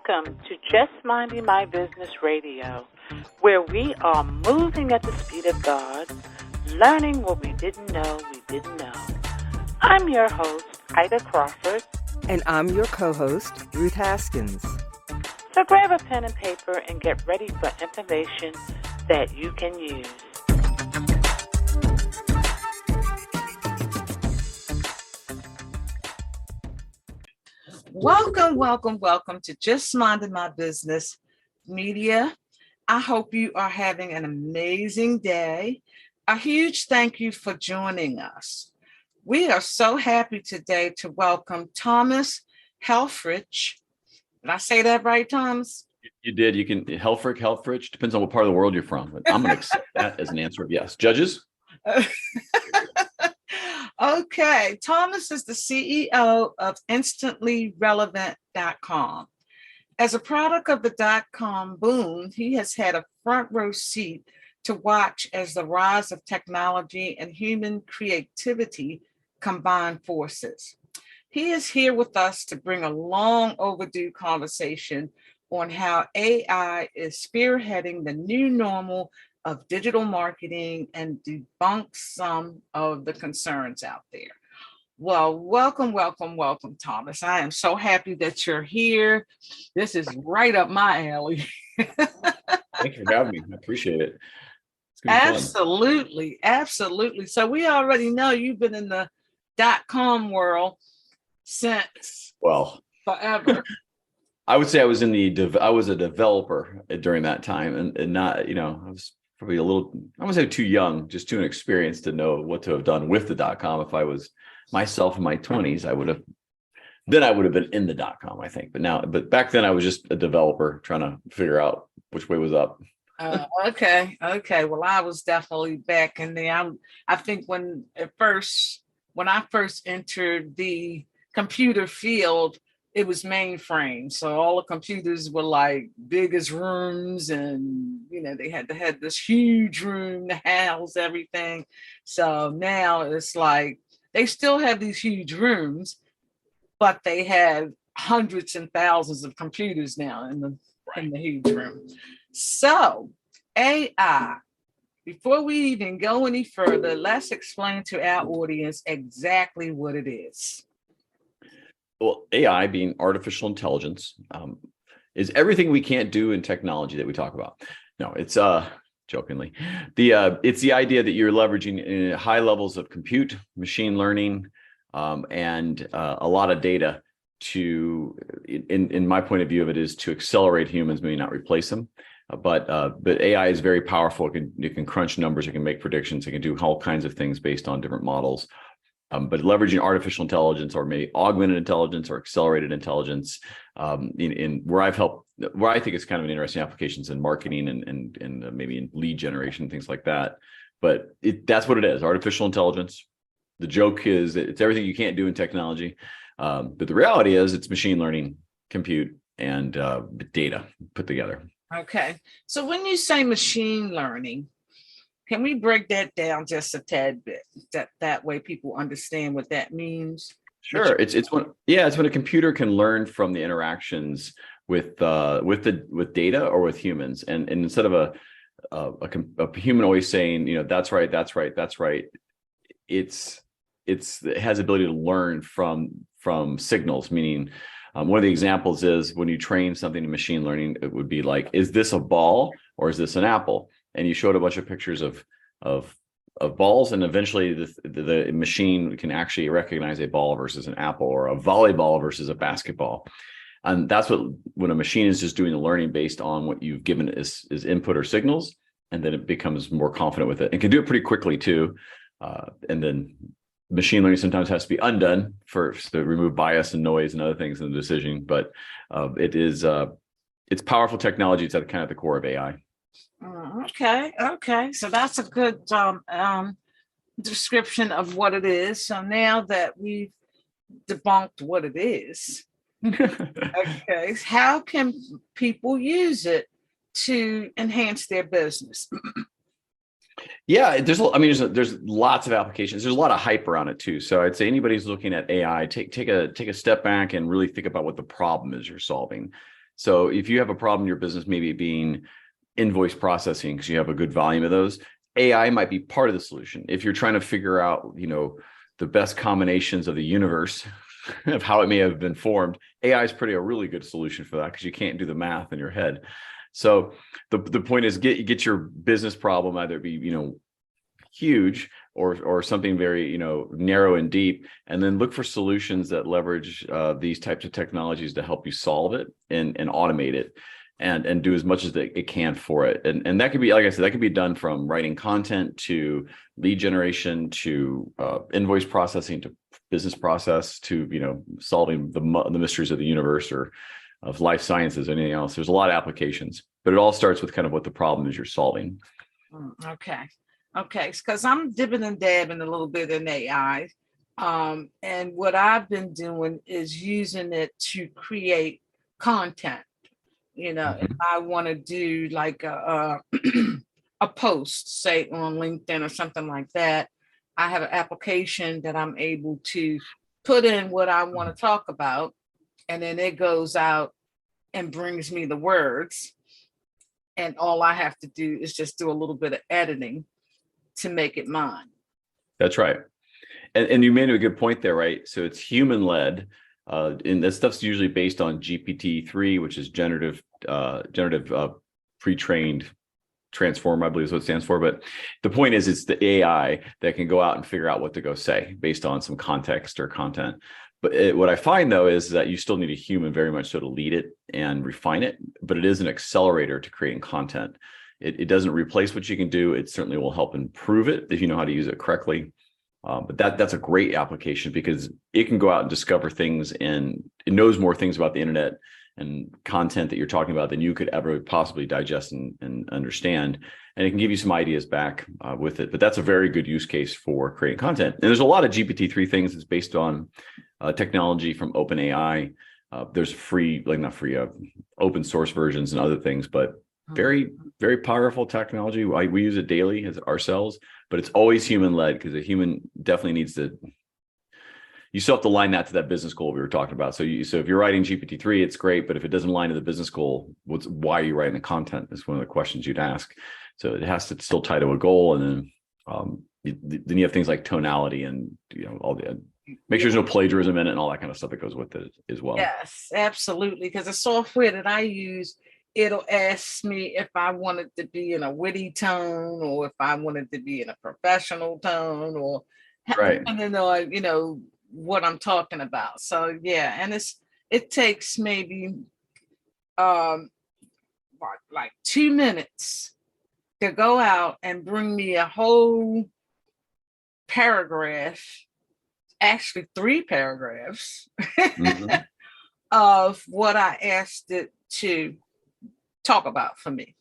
Welcome to Just Minding My Business Radio, where we are moving at the speed of God, learning what we didn't know we didn't know. I'm your host, Ida Crawford. And I'm your co-host, Ruth Haskins. So grab a pen and paper and get ready for information that you can use. Welcome to Just Minding My Business Media. I hope you are having an amazing day. A huge thank you for joining us. We are so happy today to welcome Thomas Helfrich. Did I say that right, Thomas? You did. You can Helfrich, depends on what part of the world you're from. But I'm going to accept that as an answer of yes. Judges? Okay, Thomas is the CEO of InstantlyRelevant.com. As a product of the .com boom, he has had a front row seat to watch as the rise of technology and human creativity combine forces. He is here with us to bring a long overdue conversation on how AI is spearheading the new normal of digital marketing and debunk some of the concerns out there. Well, welcome, Thomas. I am so happy that you're here. This is right up my alley. Thank you for having me. I appreciate it. Absolutely. So we already know you've been in the .com world since forever. I would say I was I was a developer during that time, and not, I was probably I wouldn't say too young, just too inexperienced to know what to have done with the .com. If I was myself in my 20s, I would have been in the .com, I think. But back then I was just a developer trying to figure out which way was up. Okay. Well, I was definitely back in there. I think when I first entered the computer field, it was mainframe. So all the computers were like big as rooms, and they had to have this huge room to house everything. So now it's like they still have these huge rooms, but they have hundreds and thousands of computers now in the huge room. So AI, before we even go any further, let's explain to our audience exactly what it is. Well, AI, being artificial intelligence, is everything we can't do in technology that we talk about. No, it's jokingly. It's the idea that you're leveraging high levels of compute, machine learning, and a lot of data to, in my point of view of it, is to accelerate humans, maybe not replace them. But AI is very powerful. It can crunch numbers, it can make predictions, it can do all kinds of things based on different models. But leveraging artificial intelligence, or maybe augmented intelligence or accelerated intelligence, in where I think it's kind of an interesting applications in marketing and maybe in lead generation, things like that. But that's what it is, artificial intelligence. The joke is that it's everything you can't do in technology. But the reality is it's machine learning, compute, and data put together. Okay. So when you say machine learning, can we break that down just a tad bit? That way people understand what that means. Sure. It's when a computer can learn from the interactions with data or with humans, and instead of a human always saying, that's right, it has the ability to learn from signals. Meaning, one of the examples is when you train something in machine learning, it would be like, is this a ball or is this an apple? And you showed a bunch of pictures of balls, and eventually the machine can actually recognize a ball versus an apple, or a volleyball versus a basketball. And that's when a machine is just doing the learning based on what you've given as input or signals, and then it becomes more confident with it and can do it pretty quickly too. And then machine learning sometimes has to be undone first to remove bias and noise and other things in the decision. But it's powerful technology. It's at kind of the core of AI. Okay. So that's a good description of what it is. So now that we've debunked what it is, okay, how can people use it to enhance their business? Yeah, there's lots of applications. There's a lot of hype around it too. So I'd say anybody who's looking at AI, take a step back and really think about what the problem is you're solving. So if you have a problem in your business, maybe it being invoice processing because you have a good volume of those, AI might be part of the solution. If you're trying to figure out, the best combinations of the universe of how it may have been formed, AI is a really good solution for that because you can't do the math in your head. So the point is get your business problem, either be, huge or something very, narrow and deep, and then look for solutions that leverage these types of technologies to help you solve it and automate it and do as much as it can for it. And that could be, like I said, that could be done from writing content to lead generation to invoice processing to business process to, solving the mysteries of the universe or of life sciences, anything else. There's a lot of applications, but it all starts with kind of what the problem is you're solving. Okay. Because I'm dipping and dabbing a little bit in AI. And what I've been doing is using it to create content. If I want to do like a post, say on LinkedIn or something like that, I have an application that I'm able to put in what I want to talk about, and then it goes out and brings me the words. And all I have to do is just do a little bit of editing to make it mine. That's right. And you made a good point there, right? So it's human led. And that stuff's usually based on GPT-3, which is generative pre-trained transformer, I believe is what it stands for. But the point is, it's the AI that can go out and figure out what to go say based on some context or content. But what I find, though, is that you still need a human very much so to lead it and refine it. But it is an accelerator to creating content. It doesn't replace what you can do. It certainly will help improve it if you know how to use it correctly. But that's a great application because it can go out and discover things, and it knows more things about the internet and content that you're talking about than you could ever possibly digest and understand. And it can give you some ideas back with it. But that's a very good use case for creating content. And there's a lot of GPT-3 things that's based on technology from OpenAI. There's free, not free, open source versions and other things, but very, very powerful technology. We use it daily ourselves, but it's always human led because a human definitely needs to. You still have to line that to that business goal we were talking about. So if you're writing GPT-3, it's great, but if it doesn't align to the business goal, why are you writing the content? Is one of the questions you'd ask. So it has to still tie to a goal, and then you have things like tonality and all the. Make sure there's no plagiarism in it and all that kind of stuff that goes with it as well. Yes, absolutely. Because the software that I use, it'll ask me if I wanted to be in a witty tone or if I wanted to be in a professional tone or right. depending on, what I'm talking about. So yeah, and it takes maybe like 2 minutes to go out and bring me a whole paragraph, actually 3 paragraphs of what I asked it to talk about for me.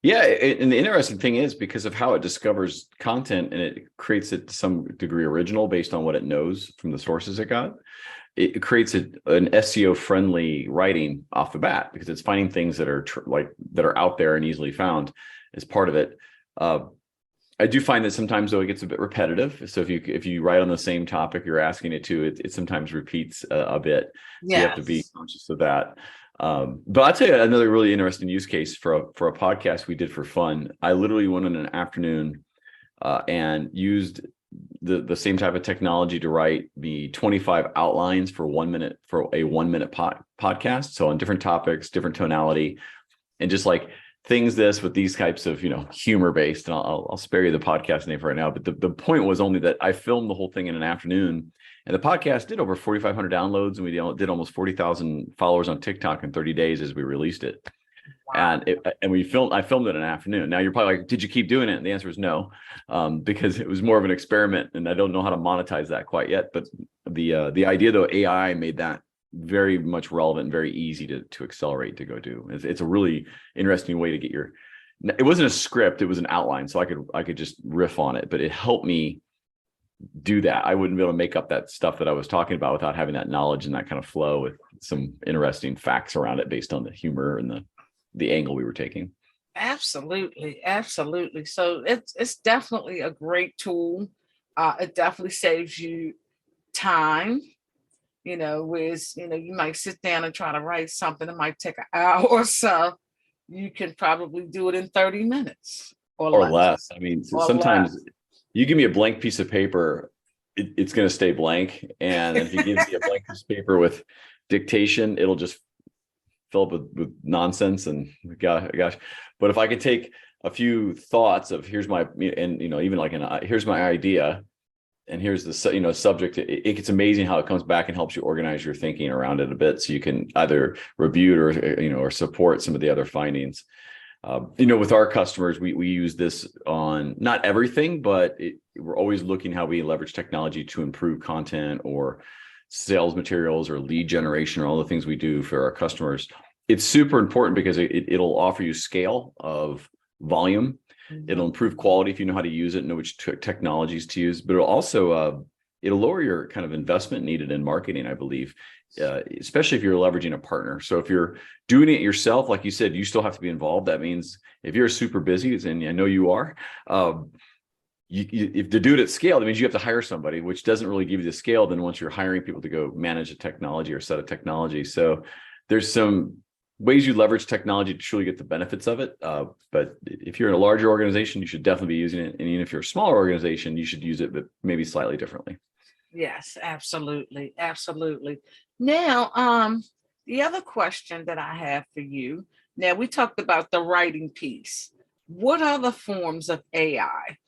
Yeah, and the interesting thing is because of how it discovers content and it creates it to some degree original based on what it knows from the sources it got, it creates an SEO friendly writing off the bat because it's finding things that are that are out there and easily found as part of it. I do find that sometimes, though, it gets a bit repetitive. So if you write on the same topic you're asking it to, it sometimes repeats a bit. So you have to be conscious of that. But I'll tell you another really interesting use case for a podcast we did for fun. I literally went in an afternoon and used the same type of technology to write the 25 outlines for a 1 minute podcast. So on different topics, different tonality, and just like things with these types of, humor based. And I'll spare you the podcast name for right now. But the point was only that I filmed the whole thing in an afternoon. And the podcast did over 4,500 downloads, and we did almost 40,000 followers on TikTok in 30 days as we released it. Wow. And I filmed it in an afternoon. Now you're probably like, did you keep doing it? And the answer is no, because it was more of an experiment, and I don't know how to monetize that quite yet. But the idea, though, AI made that very much relevant and very easy to accelerate to go do. It's a really interesting way to get it wasn't a script, it was an outline, so I could just riff on it, but it helped me do that. I wouldn't be able to make up that stuff that I was talking about without having that knowledge and that kind of flow with some interesting facts around it based on the humor and the angle we were taking. Absolutely. So it's definitely a great tool. It definitely saves you time. whereas, you might sit down and try to write something, it might take an hour or so. You can probably do it in 30 minutes or or less. less. I mean, Or sometimes less. you give me a blank piece of paper, it's going to stay blank. And if you give me a blank piece of paper with dictation, it'll just fill up with nonsense. And gosh, but if I could take a few thoughts of here's my, and even like here's my idea, and here's the subject, it's amazing how it comes back and helps you organize your thinking around it a bit, so you can either review it or support some of the other findings. With our customers, we use this on not everything, but we're always looking how we leverage technology to improve content or sales materials or lead generation or all the things we do for our customers. It's super important because it'll offer you scale of volume. Mhm. It'll improve quality if you know how to use it, know which technologies to use, but it'll also it'll lower your kind of investment needed in marketing, I believe, especially if you're leveraging a partner. So if you're doing it yourself, like you said, you still have to be involved. That means if you're super busy, and I know you are, if to do it at scale, that means you have to hire somebody, which doesn't really give you the scale then once you're hiring people to go manage a technology or set of technology. So there's some ways you leverage technology to truly get the benefits of it. But if you're in a larger organization, you should definitely be using it. And even if you're a smaller organization, you should use it, but maybe slightly differently. Yes, absolutely. Absolutely. Now, the other question that I have for you, now we talked about the writing piece. What other forms of AI?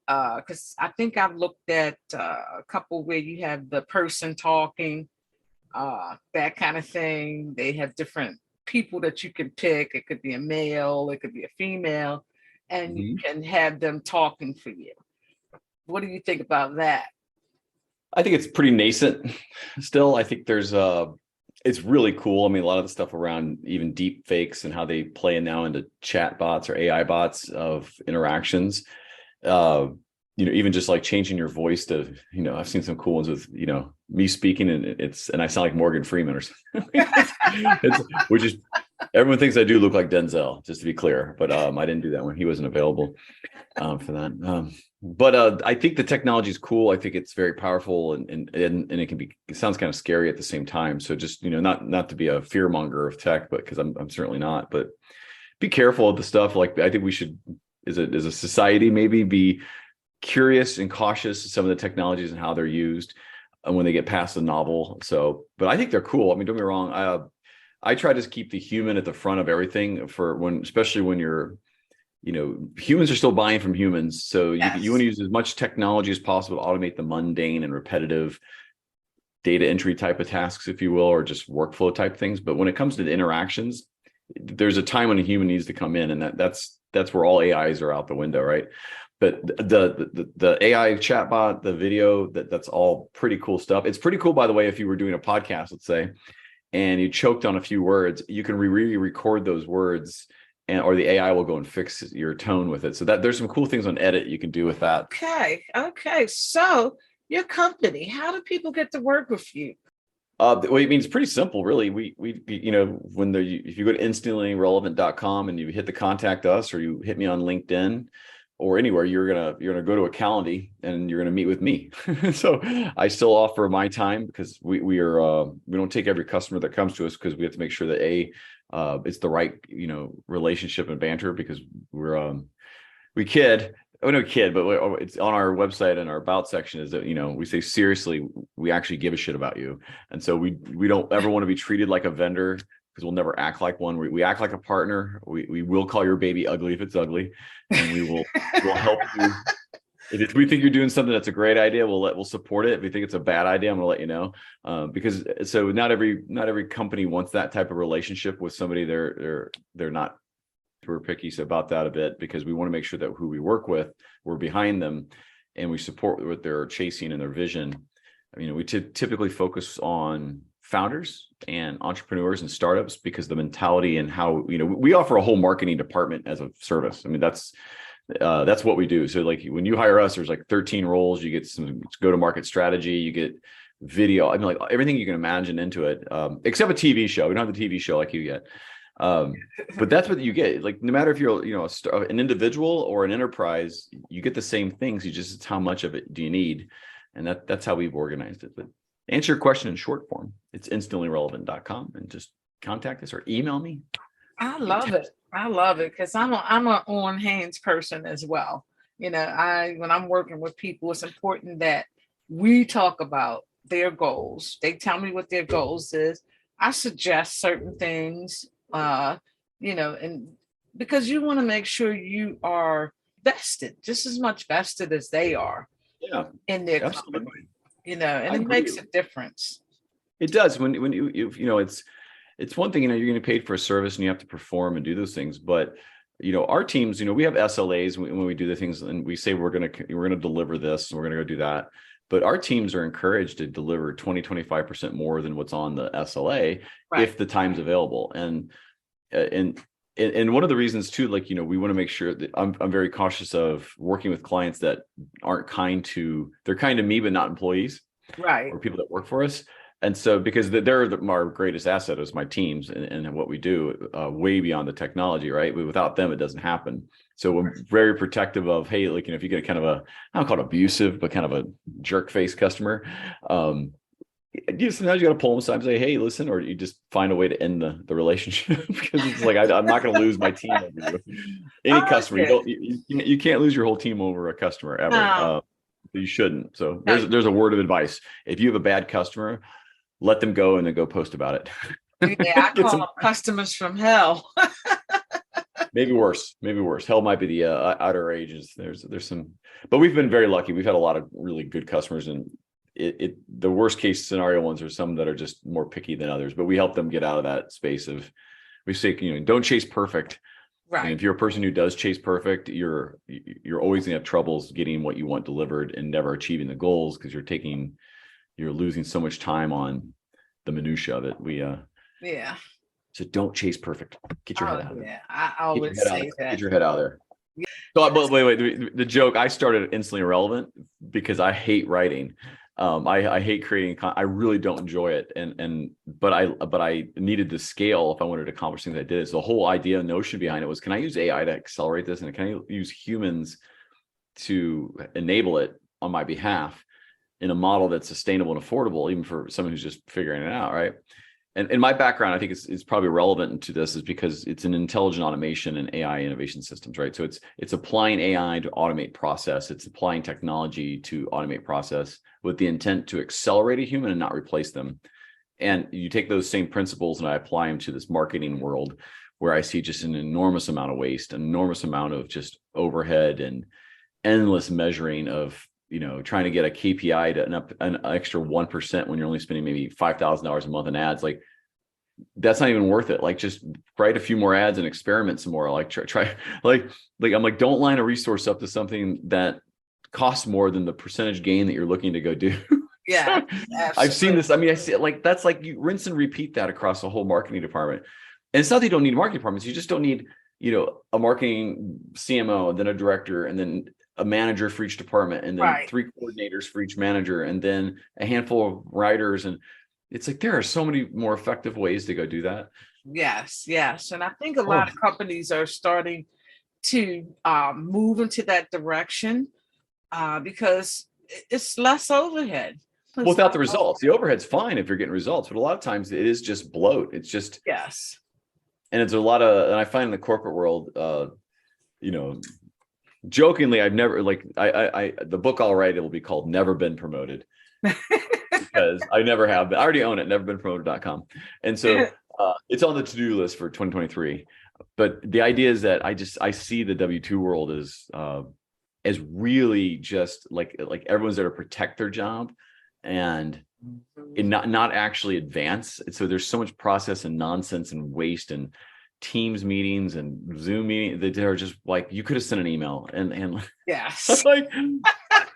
Because I think I've looked at a couple where you have the person talking, that kind of thing. They have different people that you can pick. It could be a male, it could be a female, and you can have them talking for you. What do you think about that? I think it's pretty nascent still. I think there's it's really cool. I mean, a lot of the stuff around even deep fakes and how they play now into chat bots or AI bots of interactions. Even just like changing your voice to, I've seen some cool ones with, me speaking and I sound like Morgan Freeman or something. Which is, everyone thinks I do look like Denzel, just to be clear, but I didn't do that one. He wasn't available for that. But I think the technology is cool. I think it's very powerful and it sounds kind of scary at the same time. So just, not to be a fear monger of tech, but because I'm certainly not, but be careful of the stuff. Like, I think we should, as a society, maybe be curious and cautious of some of the technologies and how they're used when they get past the novel. So, but I think they're cool. I mean, don't get me wrong. I try to keep the human at the front of everything especially when you're, humans are still buying from humans. So Yes. you want to use as much technology as possible to automate the mundane and repetitive data entry type of tasks, if you will, or just workflow type things. But when it comes to the interactions, there's a time when a human needs to come in, and that's where all AIs are out the window, right? But the AI chatbot, the video, that's all pretty cool stuff. It's pretty cool, by the way, if you were doing a podcast, let's say, and you choked on a few words, you can re-record those words, or the AI will go and fix your tone with it. So that there's some cool things on edit you can do with that. Okay. So your company, how do people get to work with you? Well, I mean, it's pretty simple, really. We if you go to instantly-relevant.com and you hit the contact us, or you hit me on LinkedIn or anywhere, you're gonna go to a Calendly and you're gonna meet with me. So I still offer my time because we don't take every customer that comes to us, because we have to make sure that it's the right relationship and banter, because we kid. Oh, no kid, but it's on our website, and our about section is that, we say, seriously, we actually give a shit about you. And so we don't ever want to be treated like a vendor, because we'll never act like one. We act like a partner. We will call your baby ugly if it's ugly, and we'll help you. If we think you're doing something that's a great idea, we'll support it. If we think it's a bad idea, I'm gonna let you know. Because so not every company wants that type of relationship with somebody. They're not. We're picky about that a bit, because we want to make sure that who we work with, we're behind them, and we support what they're chasing and their vision. I mean, we typically focus on founders and entrepreneurs and startups, because the mentality and how, we offer a whole marketing department as a service. I mean, that's what we do. So like when you hire us, there's like 13 roles. You get some go-to-market strategy, you get video. I mean, like everything you can imagine into it, except a TV show. We don't have the TV show like you get. But that's what you get. Like, no matter if you're, an individual or an enterprise, you get the same things. You just, it's how much of it do you need? And that's how we've organized it. But answer your question in short form. It's instantly-relevant.com, and just contact us or email me. I love it. I love it because I'm a on hands person as well. When I'm working with people, it's important that we talk about their goals. They tell me what their goals is. I suggest certain things, and because you want to make sure you are vested, just as much vested as they are in their company, and it makes a difference. It does when it's one thing, you're getting paid for a service and you have to perform and do those things. But, our teams, we have SLAs when we do the things, and we say we're going to deliver this and we're going to go do that. But our teams are encouraged to deliver 20-25% more than what's on the SLA if the time's available. And one of the reasons too, we want to make sure that I'm very cautious of working with clients that aren't they're kind to me, but not employees, right? Or people that work for us. And so, because they're our greatest asset is my teams and what we do, way beyond the technology, right? But without them, it doesn't happen. So we're very protective of, hey, if you get kind of I don't call it abusive, but kind of a jerk face customer, sometimes you got to pull them aside and say, hey, listen, or you just find a way to end the relationship because it's like, I'm not going to lose my team over any customer. You can't lose your whole team over a customer ever. No. You shouldn't. So there's a word of advice. If you have a bad customer, let them go and then go post about it. Yeah, I call them customers from hell. Maybe worse. Hell might be the outer ages. There's some, but we've been very lucky. We've had a lot of really good customers, and the worst case scenario ones are some that are just more picky than others. But we help them get out of that space of, we say, don't chase perfect. Right. And if you're a person who does chase perfect, you're always gonna have troubles getting what you want delivered and never achieving the goals because you're losing so much time on the minutia of it. So don't chase perfect. Get your head out there. I always say that. Get your head out there. Yeah. So, but wait. The joke, I started Instantly Irrelevant because I hate writing. I hate creating. I really don't enjoy it. But I needed to scale if I wanted to accomplish things I did. So the whole idea and notion behind it was, can I use AI to accelerate this? And can I use humans to enable it on my behalf in a model that's sustainable and affordable, even for someone who's just figuring it out, right? And my background, I think is probably relevant to this, is because it's an intelligent automation and AI innovation systems, right? So it's applying AI to automate process. It's applying technology to automate process with the intent to accelerate a human and not replace them. And you take those same principles and I apply them to this marketing world where I see just an enormous amount of waste, an enormous amount of just overhead and endless measuring of, trying to get a KPI to an extra 1% when you're only spending maybe $5,000 a month in ads. Like, that's not even worth it. Like, just write a few more ads and experiment some more. Like, try I'm like, don't line a resource up to something that costs more than the percentage gain that you're looking to go do. Yeah. I've seen this. I mean, I see it, like, that's like you rinse and repeat that across the whole marketing department. And it's not that you don't need marketing departments. You just don't need, a marketing CMO and then a director and then a manager for each department and then 3 coordinators for each manager and then a handful of writers. And it's like, there are so many more effective ways to go do that. Yes. And I think a lot of companies are starting to move into that direction because it's less overhead. Without the results. The overhead's fine if you're getting results, but a lot of times it is just bloat. It's just, yes. And it's a lot of, and I find in the corporate world, jokingly, I've never, the book I'll write, it will be called Never Been Promoted because I never have been. I already own it, neverbeenpromoted.com. And so it's on the to-do list for 2023. But the idea is that I see the W2 world as really just like everyone's there to protect their job and not actually advance. So there's so much process and nonsense and waste and Teams meetings and Zoom meetings that are just like, you could have sent an email and yes.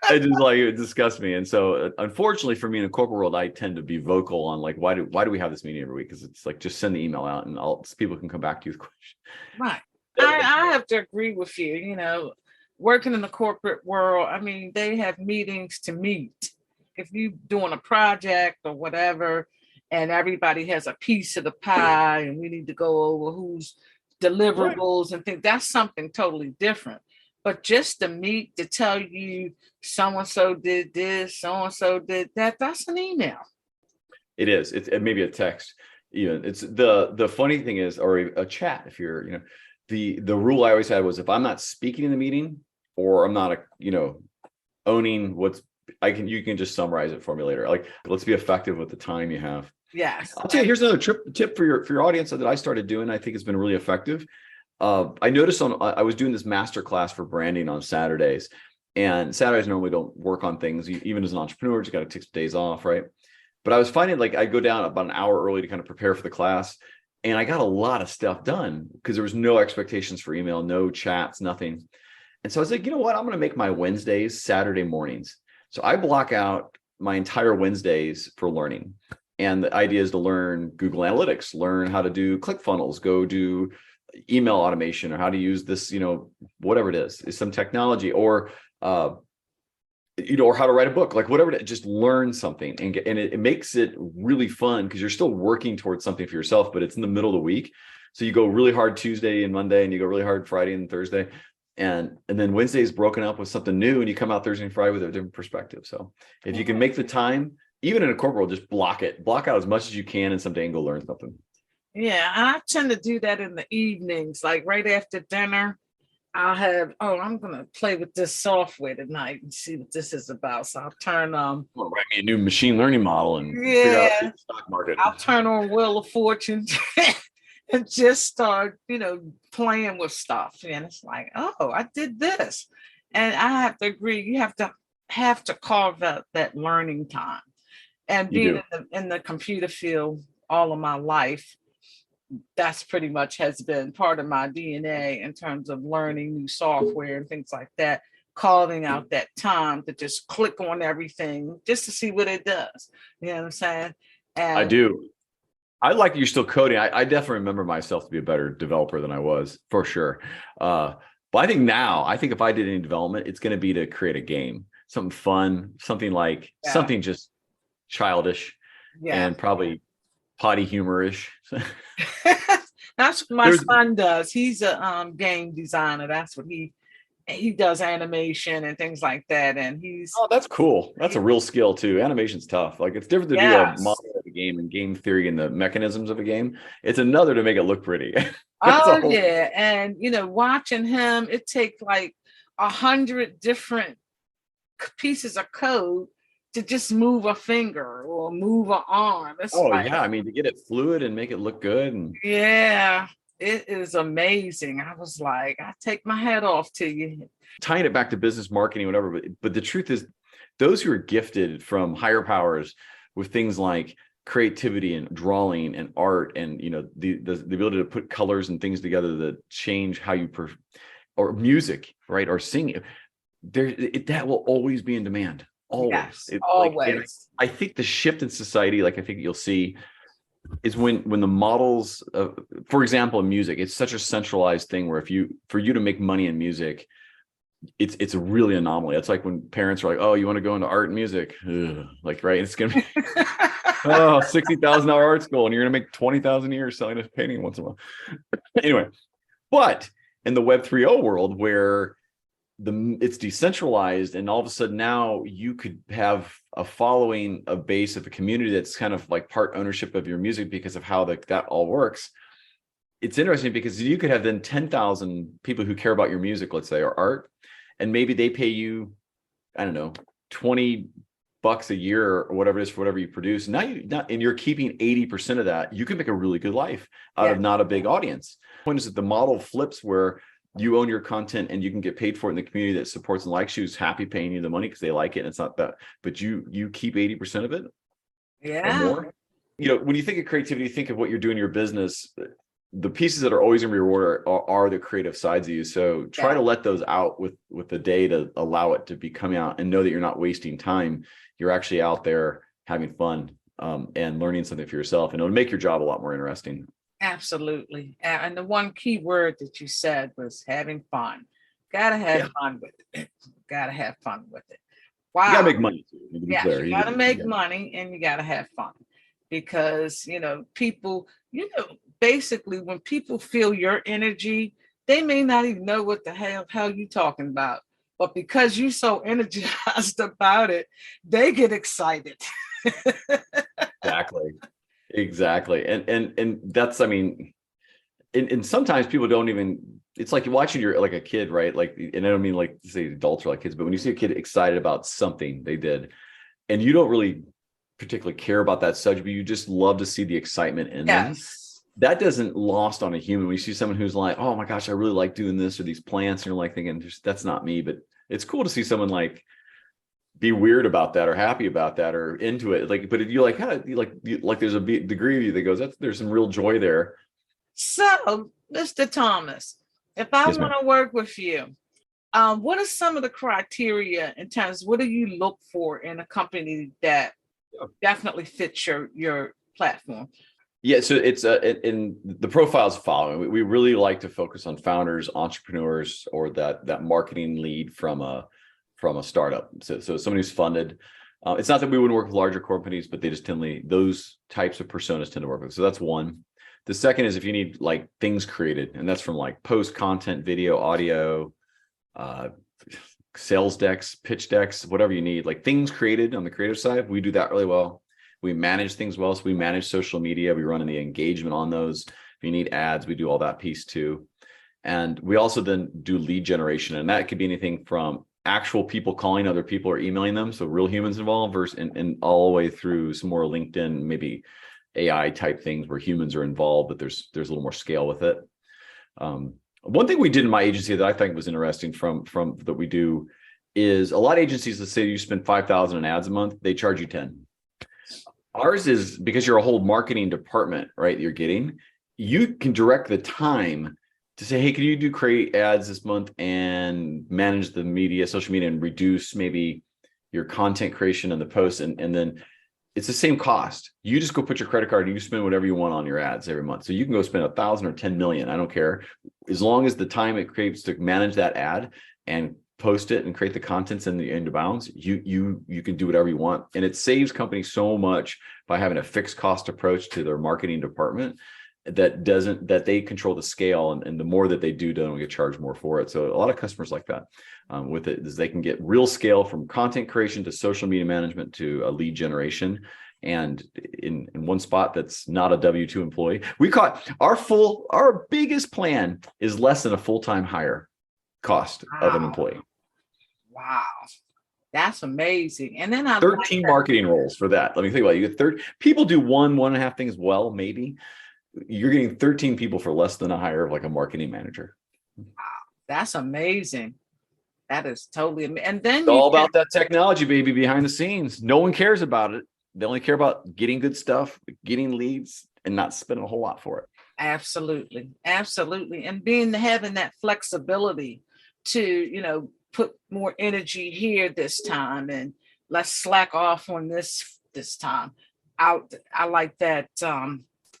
It disgusts me. And so unfortunately for me in the corporate world, I tend to be vocal on like, why do we have this meeting every week? Because it's like, just send the email out and people can come back to you with questions. Right. I have to agree with you, working in the corporate world. I mean, they have meetings to meet. If you're doing a project or whatever, and everybody has a piece of the pie and we need to go over who's deliverables and things, that's something totally different. But just to meet, to tell you so-and-so did this, so-and-so did that, that's an email. It is. It's maybe a text. It's the funny thing is, or a chat. If you're, the rule I always had was if I'm not speaking in the meeting or I'm not, owning you can just summarize it for me later. Like, let's be effective with the time you have. Yes. I'll tell you, here's another tip for your audience that I started doing. I think it's been really effective. I noticed I was doing this master class for branding on Saturdays, and Saturdays normally don't work on things. Even as an entrepreneur, you got to take some days off, right? But I was finding like I go down about an hour early to kind of prepare for the class, and I got a lot of stuff done because there was no expectations for email, no chats, nothing. And so I was like, you know what? I'm going to make my Wednesdays Saturday mornings. So I block out my entire Wednesdays for learning. And the idea is to learn Google Analytics, learn how to do ClickFunnels, go do email automation, or how to use this, whatever it is some technology, or or how to write a book, like whatever it is, just learn something and it makes it really fun because you're still working towards something for yourself, but it's in the middle of the week. So you go really hard Tuesday and Monday, and you go really hard Friday and Thursday. And then Wednesday is broken up with something new, and you come out Thursday and Friday with a different perspective. So if you can make the time, even in a corporate world, just block out as much as you can, and someday go learn something. Yeah, I tend to do that in the evenings, like right after dinner. I'll have, I'm going to play with this software tonight and see what this is about. So I'll turn write me a new machine learning model and figure out the stock market. I'll turn on Wheel of Fortune and just start, playing with stuff. And it's like, I did this. And I have to agree, you have to carve out that learning time. And being in the computer field all of my life, that's pretty much has been part of my DNA in terms of learning new software and things like that, carving out that time to just click on everything just to see what it does. You know what I'm saying? And I do. I like that you're still coding. I definitely remember myself to be a better developer than I was, for sure. But I think if I did any development, it's going to be to create a game, something fun, something like something just childish and probably potty humorish. That's what my son does. He's a game designer. That's what he does, animation and things like that. And that's cool. That's a real skill too. Animation's tough. Like, it's different to do a model of a game and game theory and the mechanisms of a game. It's another to make it look pretty. Yeah. And watching him, it takes like 100 different pieces of code to just move a finger or move an arm. I mean, to get it fluid and make it look good. And yeah, it is amazing. I was like, I take my hat off to you. Tying it back to business marketing, whatever. But the truth is, those who are gifted from higher powers with things like creativity and drawing and art and the ability to put colors and things together that change how you or music, right, or singing, that will always be in demand. Always. Yes, always. I think the shift in society, like I think you'll see, is when the models for example, in music, it's such a centralized thing where for you to make money in music, it's a really anomaly. It's like when parents are like, oh, you want to go into art and music? Ugh. Like, right, it's gonna be $60,000 art school, and you're gonna make $20,000 a year selling a painting once in a while. Anyway, but in the Web 3.0 world, where it's decentralized, and all of a sudden now you could have a following, a base of a community that's kind of like part ownership of your music because of how that all works. It's interesting because you could have then 10,000 people who care about your music, let's say, or art, and maybe they pay you, I don't know, $20 a year or whatever it is for whatever you produce. And you're keeping 80% of that. You can make a really good life out of not a big audience. The point is that the model flips where you own your content and you can get paid for it in the community that supports and likes you, is happy paying you the money because they like it. And it's not that, but you keep 80% of it. Yeah. Or more. When you think of creativity, think of what you're doing in your business. The pieces that are always going to be rewarded are the creative sides of you. So try to let those out with the day to allow it to be coming out, and know that you're not wasting time. You're actually out there having fun and learning something for yourself, and it'll make your job a lot more interesting. Absolutely. And the one key word that you said was having fun. Gotta have fun with it. Gotta have fun with it. Wow. You gotta make money too. You gotta make money, and you gotta have fun, because people, basically when people feel your energy, they may not even know what the hell you talking about, but because you're so energized about it, they get excited. Exactly. Exactly. And that's, I mean, and sometimes people don't even, it's like you're watching your like a kid, right? Like, and I don't mean like to say adults are like kids, but when you see a kid excited about something they did, and you don't really particularly care about that subject, but you just love to see the excitement in them. Yes. That doesn't lost on a human. When you see someone who's like, oh my gosh, I really like doing this or these plants, and you're like thinking, that's not me. But it's cool to see someone like be weird about that or happy about that or into it. Like, but if you like, how like there's a degree of you that goes, there's some real joy there. So, Mr. Thomas, if I Yes, ma'am. want to work with you, what are some of the criteria in terms? What do you look for in a company that definitely fits your platform? Yeah, so it's in the profiles following. We really like to focus on founders, entrepreneurs, or that marketing lead from a startup. So someone who's funded. It's not that we wouldn't work with larger companies, but they just those types of personas tend to work with. So that's one. The second is if you need like things created, and that's from like post content, video, audio, sales decks, pitch decks, whatever you need, like things created on the creative side. We do that really well. We manage things well. So we manage social media. We run the engagement on those. If you need ads, we do all that piece too. And we also then do lead generation. And that could be anything from actual people calling other people or emailing them. So real humans involved versus and all the way through some more LinkedIn, maybe AI type things where humans are involved, but there's a little more scale with it. One thing we did in my agency that I think was interesting from that we do is a lot of agencies that say you spend 5,000 in ads a month, they charge you 10. Ours is because you're a whole marketing department, right? You can direct the time to say, hey, can you create ads this month and manage the media, social media, and reduce maybe your content creation and the posts, and then it's the same cost. You just go put your credit card and you spend whatever you want on your ads every month. So you can go spend 1,000 or 10 million. I don't care. As long as the time it creates to manage that ad and post it and create the contents in the bounds, you can do whatever you want. And it saves companies so much by having a fixed cost approach to their marketing department that they control the scale, and the more that they do, don't get charged more for it. So a lot of customers like that with it is they can get real scale from content creation to social media management to a lead generation. And in one spot that's not a W-2 employee. We caught our biggest plan is less than a full-time hire cost of an employee. Wow. That's amazing. And then 13 marketing roles for that. Let me think about it. You get people do one and a half things well, maybe. You're getting 13 people for less than a hire of like a marketing manager. Wow, that's amazing. That is totally amazing. And then it's all about that technology, baby, behind the scenes. No one cares about it. They only care about getting good stuff, getting leads, and not spending a whole lot for it. Absolutely. Absolutely. And having that flexibility to, put more energy here this time and let's slack off on this time. I like that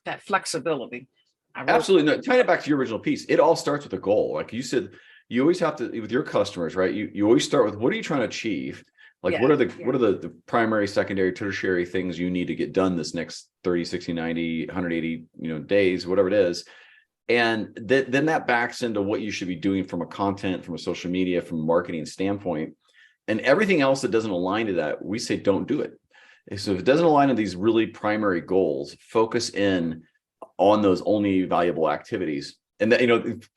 that flexibility. Absolutely. No, tying it back to your original piece, it all starts with a goal. Like you said, you always have to, with your customers, right? You always start with, what are you trying to achieve? Like, what are the primary, secondary, tertiary things you need to get done this next 30, 60, 90, 180, days, whatever it is. And then that backs into what you should be doing from a content, from a social media, from a marketing standpoint. And everything else that doesn't align to that, we say, don't do it. So if it doesn't align to these really primary goals, focus in on those only valuable activities. And that,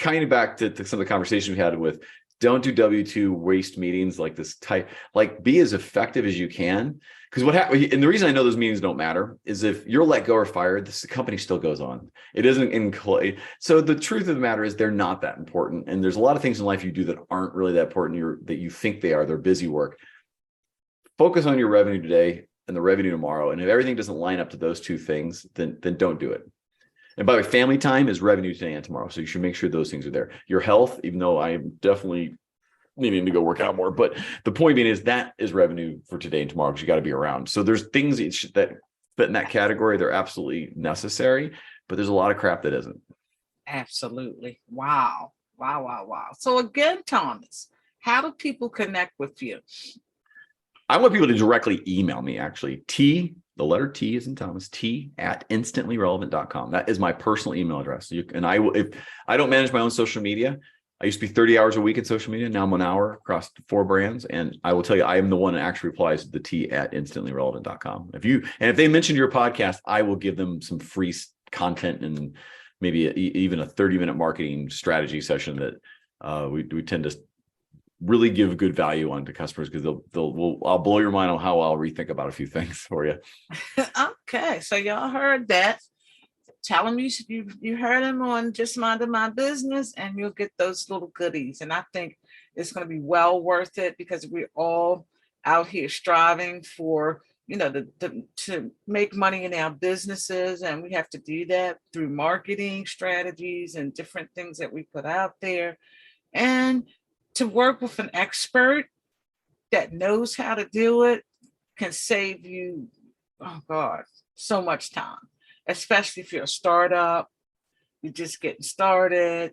kind of back to some of the conversations we had with, don't do W-2 waste meetings like this type, like be as effective as you can. Because what happens, and the reason I know those meetings don't matter is if you're let go or fired, the company still goes on. It isn't in clay. So the truth of the matter is they're not that important. And there's a lot of things in life you do that aren't really that important, that you think they are. They're busy work. Focus on your revenue today and the revenue tomorrow. And if everything doesn't line up to those two things, then don't do it. And by the way, family time is revenue today and tomorrow. So you should make sure those things are there. Your health, even though I am definitely needing to go work out more, but the point being is that is revenue for today and tomorrow because you got to be around. So there's things that fit in that category. They're absolutely necessary, but there's a lot of crap that isn't. Absolutely. Wow. So again, Thomas, how do people connect with you? I want people to directly email me, actually. The letter T is in Thomas, T@instantlyrelevant.com. That is my personal email address. If I don't manage my own social media, I used to be 30 hours a week in social media. Now I'm 1 hour across 4 brands. And I will tell you, I am the one that actually replies to the t@instantlyrelevant.com. If they mention your podcast, I will give them some free content and maybe even a 30-minute marketing strategy session that we tend to really give good value on to customers, because I'll blow your mind on how I'll rethink about a few things for you. Okay, so y'all heard that. Tell them you heard them on Just Minding My Business, and you'll get those little goodies. And I think it's going to be well worth it, because we're all out here striving for, to make money in our businesses, and we have to do that through marketing strategies and different things that we put out there. And to work with an expert that knows how to do it can save you, oh God, so much time. Especially if you're a startup, you're just getting started.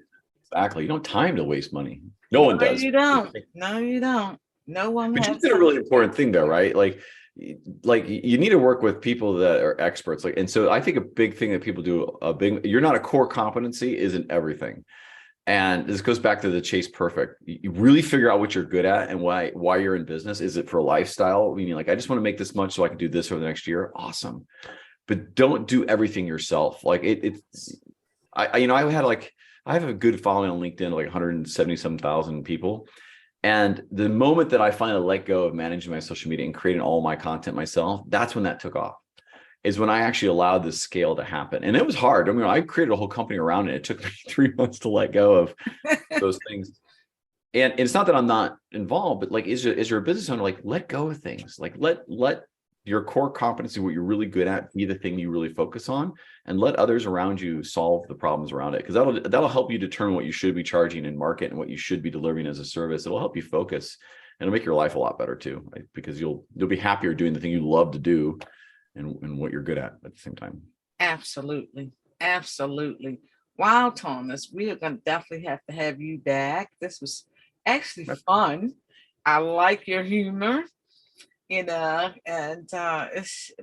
Exactly. You don't have time to waste money. No one does. You don't. No, you don't. No one. But you did a really important thing though, right? Like you need to work with people that are experts. And so I think a big thing that people do, you're not a core competency isn't everything. And this goes back to the Chase Perfect. You really figure out what you're good at and why you're in business. Is it for a lifestyle? Meaning, like, I just want to make this much so I can do this over the next year. Awesome. But don't do everything yourself. Like I have a good following on LinkedIn, like 177,000 people. And the moment that I finally let go of managing my social media and creating all my content myself, that's when that took off, is when I actually allowed this scale to happen. And it was hard. I mean, I created a whole company around it. It took me 3 months to let go of those things. And it's not that I'm not involved, but like, is you're a business owner, like, let go of things. Like let your core competency, what you're really good at, be the thing you really focus on, and let others around you solve the problems around it. Because that'll help you determine what you should be charging in market and what you should be delivering as a service. It'll help you focus, and it'll make your life a lot better too, right? Because you'll be happier doing the thing you love to do and what you're good at the same time. Absolutely. Absolutely. Wow, Thomas, we are going to definitely have to have you back. This was actually fun. I like your humor. And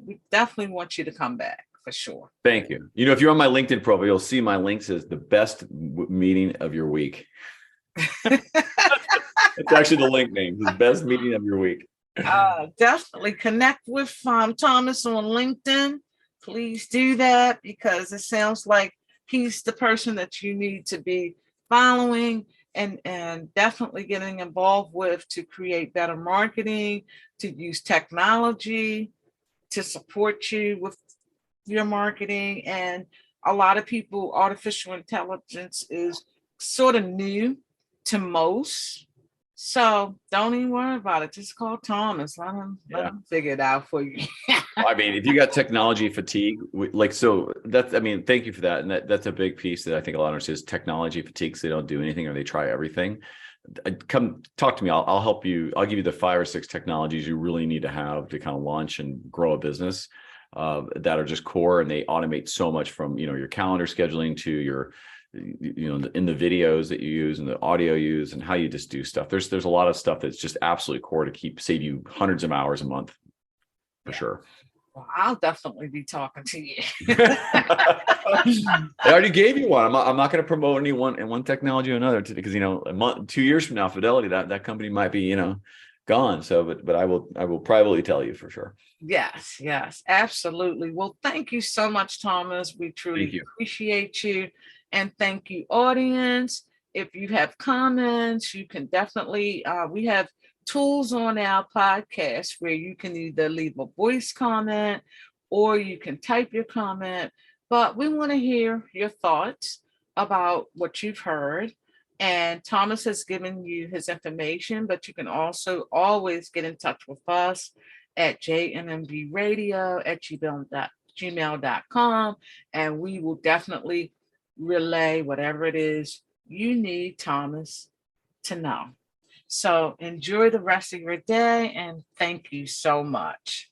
we definitely want you to come back for sure. Thank you. If you're on my LinkedIn profile, you'll see my links as the best meeting of your week. It's actually the link name, the best meeting of your week. Definitely connect with Thomas on LinkedIn. Please do that, because it sounds like he's the person that you need to be following and definitely getting involved with, to create better marketing, to use technology to support you with your marketing. And a lot of people, artificial intelligence is sort of new to most. So don't even worry about it. Just call Thomas. Let him figure it out for you. I mean, if you got technology fatigue, thank you for that. And that's a big piece that I think a lot of us is technology fatigue. So they don't do anything, or they try everything. Come talk to me. I'll help you. I'll give you the 5 or 6 technologies you really need to have to kind of launch and grow a business that are just core, and they automate so much from, your calendar scheduling to your, in the videos that you use and the audio you use and how you just do stuff. There's a lot of stuff that's just absolutely core to save you hundreds of hours a month for sure. Well, I'll definitely be talking to you. I already gave you one. I'm not going to promote one technology or another, because a month, 2 years from now, Fidelity, that company might be gone. So, but I will privately tell you for sure. Yes, absolutely. Well, thank you so much, Thomas. We truly appreciate you, and thank you, audience. If you have comments, you can definitely. We have tools on our podcast where you can either leave a voice comment or you can type your comment, but we want to hear your thoughts about what you've heard. And Thomas has given you his information, but you can also always get in touch with us at jmmbradio@gmail.com, and we will definitely relay whatever it is you need Thomas to know. So enjoy the rest of your day, and thank you so much.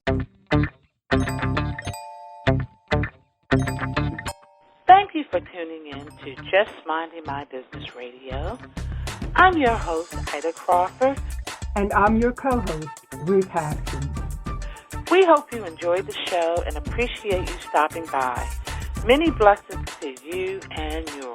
Thank you for tuning in to Just Minding My Business Radio. I'm your host, Ida Crawford. And I'm your co-host, Ruth Haskins. We hope you enjoyed the show and appreciate you stopping by. Many blessings to you and yours.